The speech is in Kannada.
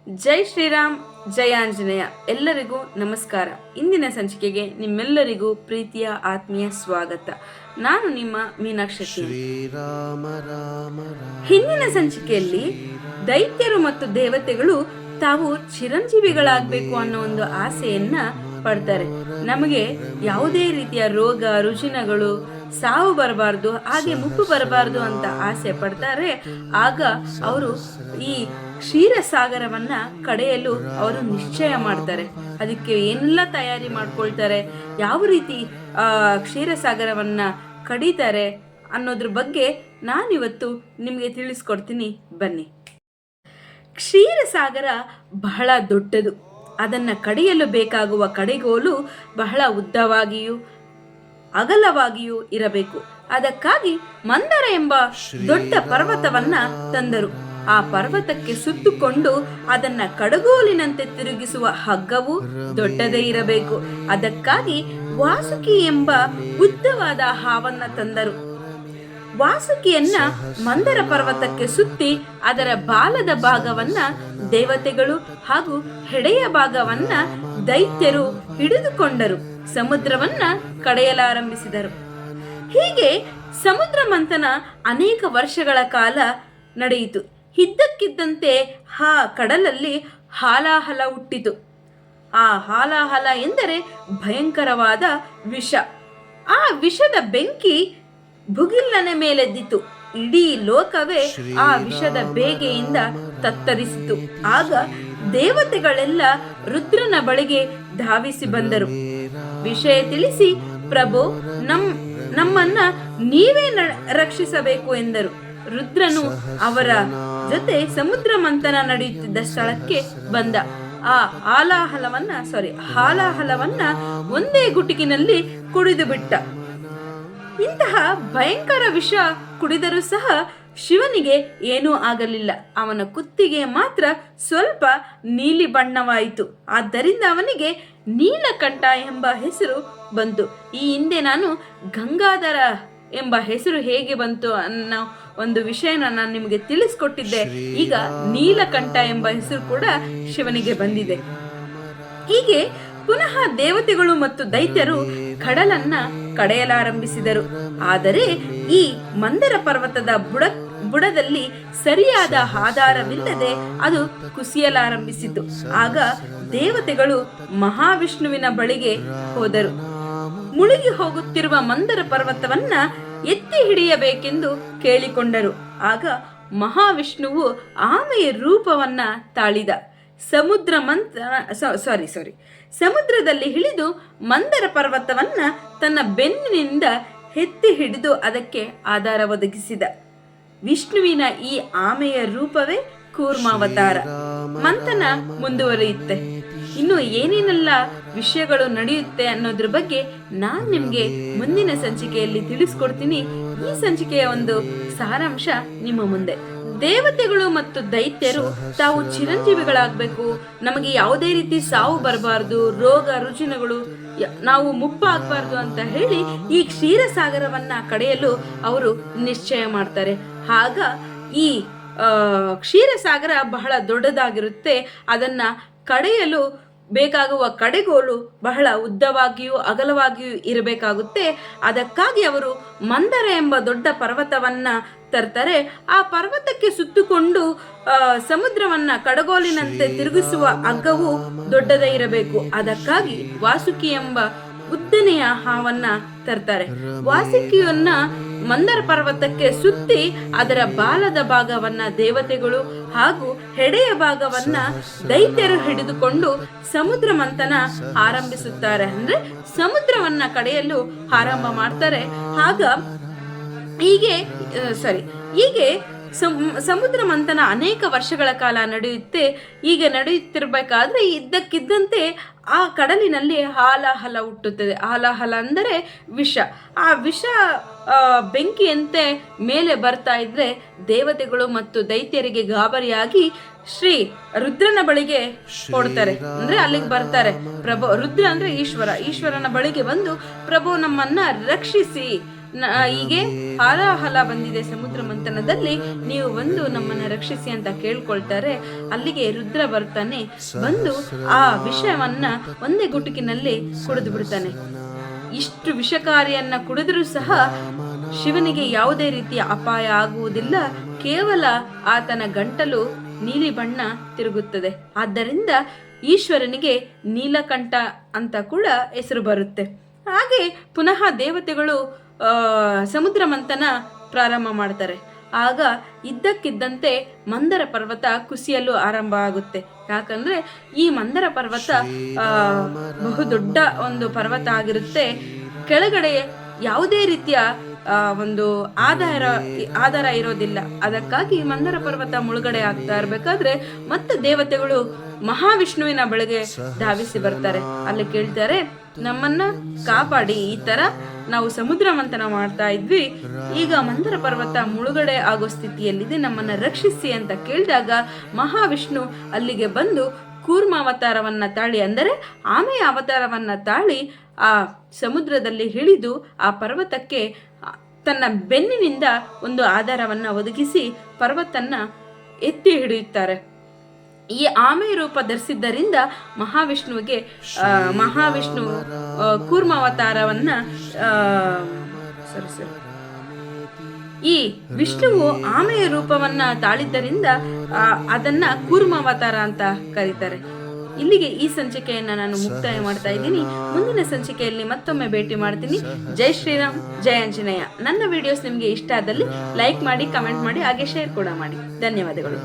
ಜೈ ಶ್ರೀರಾಮ್, ಜೈ ಆಂಜನೇಯ. ಎಲ್ಲರಿಗೂ ನಮಸ್ಕಾರ. ಇಂದಿನ ಸಂಚಿಕೆಗೆ ನಿಮ್ಮೆಲ್ಲರಿಗೂ ಪ್ರೀತಿಯ ಆತ್ಮೀಯ ಸ್ವಾಗತ. ನಾನು ನಿಮ್ಮ ಮೀನಾಕ್ಷಿ. ಹಿಂದಿನ ಸಂಚಿಕೆಯಲ್ಲಿ ದೈತ್ಯರು ಮತ್ತು ದೇವತೆಗಳು ತಾವು ಚಿರಂಜೀವಿಗಳಾಗಬೇಕು ಅನ್ನೋ ಒಂದು ಆಸೆಯನ್ನ ಪಡ್ತಾರೆ. ನಮಗೆ ಯಾವುದೇ ರೀತಿಯ ರೋಗ ರುಜಿನಗಳು, ಸಾವು ಬರಬಾರ್ದು, ಹಾಗೆ ಮುಪ್ಪು ಬರಬಾರ್ದು ಅಂತ ಆಸೆ ಪಡ್ತಾರೆ. ಆಗ ಅವರು ಈ ಕ್ಷೀರಸಾಗರವನ್ನ ಕಡೆಯಲು ಅವರು ನಿಶ್ಚಯ ಮಾಡ್ತಾರೆ. ಅದಕ್ಕೆ ಏನೆಲ್ಲ ತಯಾರಿ ಮಾಡ್ಕೊಳ್ತಾರೆ, ಯಾವ ರೀತಿ ಕ್ಷೀರಸಾಗರವನ್ನ ಕಡಿತಾರೆ ಅನ್ನೋದ್ರ ಬಗ್ಗೆ ನಾನಿವತ್ತು ನಿಮಗೆ ತಿಳಿಸ್ಕೊಡ್ತೀನಿ. ಬನ್ನಿ. ಕ್ಷೀರಸಾಗರ ಬಹಳ ದೊಡ್ಡದು. ಅದನ್ನು ಕಡಿಯಲು ಬೇಕಾಗುವ ಕಡೆಗೋಲು ಬಹಳ ಉದ್ದವಾಗಿಯೂ ಅಗಲವಾಗಿಯೂ ಇರಬೇಕು. ಅದಕ್ಕಾಗಿ ಮಂದರ ಎಂಬ ದೊಡ್ಡ ಪರ್ವತವನ್ನ ತಂದರು. ಆ ಪರ್ವತಕ್ಕೆ ಸುತ್ತುಕೊಂಡು ಅದನ್ನ ಕಡಗೋಲಿನಂತೆ ತಿರುಗಿಸುವ ಹಗ್ಗವು ದೊಡ್ಡದೇ ಇರಬೇಕು. ಅದಕ್ಕಾಗಿ ವಾಸುಕಿ ಎಂಬ ಉದ್ದವಾದ ಹಾವನ್ನ ತಂದರು. ವಾಸುಕಿಯನ್ನ ಮಂದರ ಪರ್ವತಕ್ಕೆ ಸುತ್ತಿ ಅದರ ಬಾಲದ ಭಾಗವನ್ನ ದೇವತೆಗಳು ಹಾಗೂ ಹೆಡೆಯ ಭಾಗವನ್ನ ದೈತ್ಯರು ಹಿಡಿದುಕೊಂಡರು. ಸಮುದ್ರವನ್ನ ಕಡೆಯಲಾರಂಭಿಸಿದರು. ಹೀಗೆ ಸಮುದ್ರ ಮಂಥನ ಅನೇಕ ವರ್ಷಗಳ ಕಾಲ ನಡೆಯಿತು. ಇದ್ದಕ್ಕಿದ್ದಂತೆ ಆ ಕಡಲಲ್ಲಿ ಹಾಲಾಹಲ ಹುಟ್ಟಿತು. ಆ ಹಾಲಾಹಲ ಎಂದರೆ ಭಯಂಕರವಾದ ವಿಷ. ಆ ವಿಷದ ಬೆಂಕಿ ಭುಗಿಲ್ಲನ ಮೇಲೆದ್ದಿತು. ಇಡೀ ಲೋಕವೇ ಆ ವಿಷದ ಬೇಗೆಯಿಂದ ತತ್ತರಿಸಿತು. ಆಗ ದೇವತೆಗಳೆಲ್ಲ ರುದ್ರನ ಬಳಿಗೆ ಧಾವಿಸಿ ಬಂದರು. ವಿಷಯ ತಿಳಿಸಿ, ಪ್ರಭು, ನಮ್ಮನ್ನ ನೀವೇ ರಕ್ಷಿಸಬೇಕು ಎಂದರು. ರುದ್ರನು ಅವರ ಜೊತೆ ಸಮುದ್ರ ಮಂಥನ ನಡೆಯುತ್ತಿದ್ದ ಸ್ಥಳಕ್ಕೆ ಬಂದ. ಆ ಹಾಲಾಹಲವನ್ನ ಒಂದೇ ಗುಟಿಕಿನಲ್ಲಿ ಕುಡಿದು ಬಿಟ್ಟ. ಇಂತಹ ಭಯಂಕರ ವಿಷ ಕುಡಿದರೂ ಸಹ ಶಿವನಿಗೆ ಏನೂ ಆಗಲಿಲ್ಲ. ಅವನ ಕುತ್ತಿಗೆ ಮಾತ್ರ ಸ್ವಲ್ಪ ನೀಲಿ ಬಣ್ಣವಾಯಿತು. ಆದ್ದರಿಂದ ಅವನಿಗೆ ನೀಲಕಂಠ ಎಂಬ ಹೆಸರು ಬಂತು. ಈ ಹಿಂದೆ ನಾನು ಗಂಗಾಧರ ಎಂಬ ಹೆಸರು ಹೇಗೆ ಬಂತು ಅನ್ನೋ ಒಂದು ವಿಷಯನ ನಾನು ನಿಮಗೆ ತಿಳಿಸ್ಕೊಟ್ಟಿದ್ದೆ. ಈಗ ನೀಲಕಂಠ ಎಂಬ ಹೆಸರು ಕೂಡ ಶಿವನಿಗೆ ಬಂದಿದೆ. ಹೀಗೆ ಪುನಃ ದೇವತೆಗಳು ಮತ್ತು ದೈತ್ಯರು ಕಡಲನ್ನ ಕಡೆಯಲಾರಂಭಿಸಿದರು. ಆದರೆ ಈ ಮಂದರ ಪರ್ವತದ ಬುಡದಲ್ಲಿ ಸರಿಯಾದ ಆಧಾರವಿಲ್ಲದೆ ಅದು ಕುಸಿಯಲಾರಂಭಿಸಿತು. ಆಗ ದೇವತೆಗಳು ಮಹಾವಿಷ್ಣುವಿನ ಬಳಿಗೆ ಹೋದರು. ಮುಳುಗಿ ಹೋಗುತ್ತಿರುವ ಮಂದರ ಪರ್ವತವನ್ನ ಎತ್ತಿ ಹಿಡಿಯಬೇಕೆಂದು ಕೇಳಿಕೊಂಡರು. ಆಗ ಮಹಾವಿಷ್ಣುವು ಆಮೆಯ ರೂಪವನ್ನ ತಾಳಿದ. ಸಮುದ್ರದಲ್ಲಿ ಇಳಿದು ಮಂದರ ಪರ್ವತವನ್ನ ತನ್ನ ಬೆನ್ನಿನಿಂದ ಎತ್ತಿ ಹಿಡಿದು ಅದಕ್ಕೆ ಆಧಾರ ಒದಗಿಸಿದ. ವಿಷ್ಣುವಿನ ಈ ಆಮೆಯ ರೂಪವೇ ಕೂರ್ಮಾವತಾರ. ಮಂಥನ ಮುಂದುವರಿಯುತ್ತೆ. ಇನ್ನು ಏನೇನೆಲ್ಲ ವಿಷಯಗಳು ನಡೆಯುತ್ತೆ ಅನ್ನೋದ್ರ ಬಗ್ಗೆ ನಾನು ನಿಮ್ಗೆ ಮುಂದಿನ ಸಂಚಿಕೆಯಲ್ಲಿ ತಿಳಿಸ್ಕೊಡ್ತೀನಿ. ಈ ಸಂಚಿಕೆಯ ಒಂದು ಸಾರಾಂಶ ನಿಮ್ಮ ಮುಂದೆ. ದೇವತೆಗಳು ಮತ್ತು ದೈತ್ಯರು ತಾವು ಚಿರಂಜೀವಿಗಳಾಗಬೇಕು, ನಮಗೆ ಯಾವುದೇ ರೀತಿ ಸಾವು ಬರಬಾರ್ದು, ರೋಗ ರುಜಿನಗಳು ನಾವು ಮುಪ್ಪಾಗಬಾರ್ದು ಅಂತ ಹೇಳಿ ಈ ಕ್ಷೀರಸಾಗರವನ್ನ ಕಡೆಯಲು ಅವರು ನಿಶ್ಚಯ ಮಾಡ್ತಾರೆ. ಆಗ ಈ ಕ್ಷೀರಸಾಗರ ಬಹಳ ದೊಡ್ಡದಾಗಿರುತ್ತೆ. ಅದನ್ನ ಕಡೆಯಲು ಬೇಕಾಗುವ ಕಡೆಗೋಲು ಬಹಳ ಉದ್ದವಾಗಿಯೂ ಅಗಲವಾಗಿಯೂ ಇರಬೇಕಾಗುತ್ತೆ. ಅದಕ್ಕಾಗಿ ಅವರು ಮಂದರ ಎಂಬ ದೊಡ್ಡ ಪರ್ವತವನ್ನ ತರ್ತಾರೆ. ಆ ಪರ್ವತಕ್ಕೆ ಸುತ್ತುಕೊಂಡು ಸಮುದ್ರವನ್ನ ಕಡಗೋಲಿನಂತೆ ತಿರುಗಿಸುವ ಹಗ್ಗವು ದೊಡ್ಡದೇ ಇರಬೇಕು. ಅದಕ್ಕಾಗಿ ವಾಸುಕಿ ಎಂಬ ಉದ್ದನೆಯ ಹಾವನ್ನ ತರ್ತಾರೆ. ವಾಸುಕಿಯನ್ನ ಮಂದರ ಪರ್ವತಕ್ಕೆ ಸುತ್ತಿ ಅದರ ಬಾಲದ ಭಾಗವನ್ನ ದೇವತೆಗಳು ಹಾಗೂ ಹೆಡೆಯ ಭಾಗವನ್ನ ದೈತ್ಯರು ಹಿಡಿದುಕೊಂಡು ಸಮುದ್ರ ಮಂಥನ ಆರಂಭಿಸುತ್ತಾರೆ. ಅಂದ್ರೆ ಸಮುದ್ರವನ್ನ ಕಡೆಯಲು ಆರಂಭ ಮಾಡ್ತಾರೆ. ಹೀಗೆ ಸಮುದ್ರ ಮಂಥನ ಅನೇಕ ವರ್ಷಗಳ ಕಾಲ ನಡೆಯುತ್ತೆ. ಈಗ ನಡೆಯುತ್ತಿರಬೇಕಾದ್ರೆ ಇದ್ದಕ್ಕಿದ್ದಂತೆ ಆ ಕಡಲಿನಲ್ಲಿ ಹಾಲಾಹಲ ಹುಟ್ಟುತ್ತದೆ. ಹಾಲಾಹಲ ಅಂದರೆ ವಿಷ. ಆ ವಿಷ ಬೆಂಕಿಯಂತೆ ಮೇಲೆ ಬರ್ತಾ ಇದ್ರೆ ದೇವತೆಗಳು ಮತ್ತು ದೈತ್ಯರಿಗೆ ಗಾಬರಿಯಾಗಿ ಶ್ರೀ ರುದ್ರನ ಬಳಿಗೆ ಕೊಡ್ತಾರೆ. ಅಂದ್ರೆ ಅಲ್ಲಿಗೆ ಬರ್ತಾರೆ. ಪ್ರಭು, ರುದ್ರ ಅಂದ್ರೆ ಈಶ್ವರನ ಬಳಿಗೆ ಬಂದು, ಪ್ರಭು, ನಮ್ಮನ್ನ ರಕ್ಷಿಸಿ, ಹೀಗೆ ಹಾಲಾಹಲ ಬಂದಿದೆ ಸಮುದ್ರ ಮಂಥನದಲ್ಲಿ, ನೀವು ಬಂದು ನಮ್ಮನ್ನು ರಕ್ಷಿಸಿ ಅಂತ ಕೇಳ್ಕೊಳ್ತಾರೆ. ಅಲ್ಲಿಗೆ ರುದ್ರ ಬರ್ತಾನೆ, ಬಂದು ಆ ವಿಷಯವನ್ನ ಒಂದೇ ಗುಟುಕಿನಲ್ಲಿ ಕುಡಿದು ಬಿಡ್ತಾನೆ. ಇಷ್ಟು ವಿಷಕಾರಿಯನ್ನ ಕುಡಿದ್ರೂ ಸಹ ಶಿವನಿಗೆ ಯಾವುದೇ ರೀತಿಯ ಅಪಾಯ ಆಗುವುದಿಲ್ಲ. ಕೇವಲ ಆತನ ಗಂಟಲು ನೀಲಿ ಬಣ್ಣ ತಿರುಗುತ್ತದೆ. ಆದ್ದರಿಂದ ಈಶ್ವರನಿಗೆ ನೀಲಕಂಠ ಅಂತ ಕೂಡ ಹೆಸರು ಬರುತ್ತೆ. ಹಾಗೆ ಪುನಃ ದೇವತೆಗಳು ಸಮುದ್ರ ಮಂಥನ ಪ್ರಾರಂಭ ಮಾಡ್ತಾರೆ. ಆಗ ಇದ್ದಕ್ಕಿದ್ದಂತೆ ಮಂದರ ಪರ್ವತ ಕುಸಿಯಲು ಆರಂಭ ಆಗುತ್ತೆ. ಯಾಕಂದ್ರೆ ಈ ಮಂದರ ಪರ್ವತ ಬಹುದೊಡ್ಡ ಒಂದು ಪರ್ವತ ಆಗಿರುತ್ತೆ. ಕೆಳಗಡೆ ಯಾವುದೇ ರೀತಿಯ ಒಂದು ಆಧಾರ ಇರೋದಿಲ್ಲ. ಅದಕ್ಕಾಗಿ ಮಂದರ ಪರ್ವತ ಮುಳುಗಡೆ ಆಗ್ತಾ ಇರ್ಬೇಕಾದ್ರೆ ಮತ್ತೆ ದೇವತೆಗಳು ಮಹಾವಿಷ್ಣುವಿನ ಬಳಿಗೆ ಧಾವಿಸಿ ಬರ್ತಾರೆ. ಅಲ್ಲಿ ಕೇಳ್ತಾರೆ, ನಮ್ಮನ್ನ ಕಾಪಾಡಿ, ಈ ತರ ನಾವು ಸಮುದ್ರ ಮಂಥನ ಮಾಡ್ತಾ ಇದ್ವಿ, ಈಗ ಮಂದರ ಪರ್ವತ ಮುಳುಗಡೆ ಆಗೋ ಸ್ಥಿತಿಯಲ್ಲಿದೆ, ನಮ್ಮನ್ನ ರಕ್ಷಿಸಿ ಅಂತ ಕೇಳಿದಾಗ ಮಹಾವಿಷ್ಣು ಅಲ್ಲಿಗೆ ಬಂದು ಕೂರ್ಮ ಅವತಾರವನ್ನ ತಾಳಿ, ಅಂದರೆ ಆಮೆಯ ಅವತಾರವನ್ನ ತಾಳಿ ಆ ಸಮುದ್ರದಲ್ಲಿ ಇಳಿದು ಆ ಪರ್ವತಕ್ಕೆ ತನ್ನ ಬೆನ್ನಿನಿಂದ ಒಂದು ಆಧಾರವನ್ನ ಒದಗಿಸಿ ಪರ್ವತನ್ನ ಎತ್ತಿ ಹಿಡಿಯುತ್ತಾರೆ. ಈ ಆಮೆ ರೂಪ ಧರಿಸಿದ್ದರಿಂದ ಮಹಾವಿಷ್ಣು ಕೂರ್ಮ ಅವತಾರವನ್ನ ಈ ವಿಷ್ಣುವು ಆಮೆಯ ರೂಪವನ್ನ ತಾಳಿದ್ದರಿಂದ ಅದನ್ನ ಕೂರ್ಮ ಅವತಾರ ಅಂತ ಕರೀತಾರೆ. ಇಲ್ಲಿಗೆ ಈ ಸಂಚಿಕೆಯನ್ನ ನಾನು ಮುಕ್ತಾಯ ಮಾಡ್ತಾ ಇದ್ದೀನಿ. ಮುಂದಿನ ಸಂಚಿಕೆಯಲ್ಲಿ ಮತ್ತೊಮ್ಮೆ ಭೇಟಿ ಮಾಡ್ತೀನಿ. ಜೈ ಶ್ರೀರಾಮ್, ಜೈ ಆಂಜನೇಯ. ನನ್ನ ವಿಡಿಯೋಸ್ ನಿಮಗೆ ಇಷ್ಟ ಆದಲ್ಲಿ ಲೈಕ್ ಮಾಡಿ, ಕಮೆಂಟ್ ಮಾಡಿ, ಹಾಗೆ ಶೇರ್ ಕೂಡ ಮಾಡಿ. ಧನ್ಯವಾದಗಳು.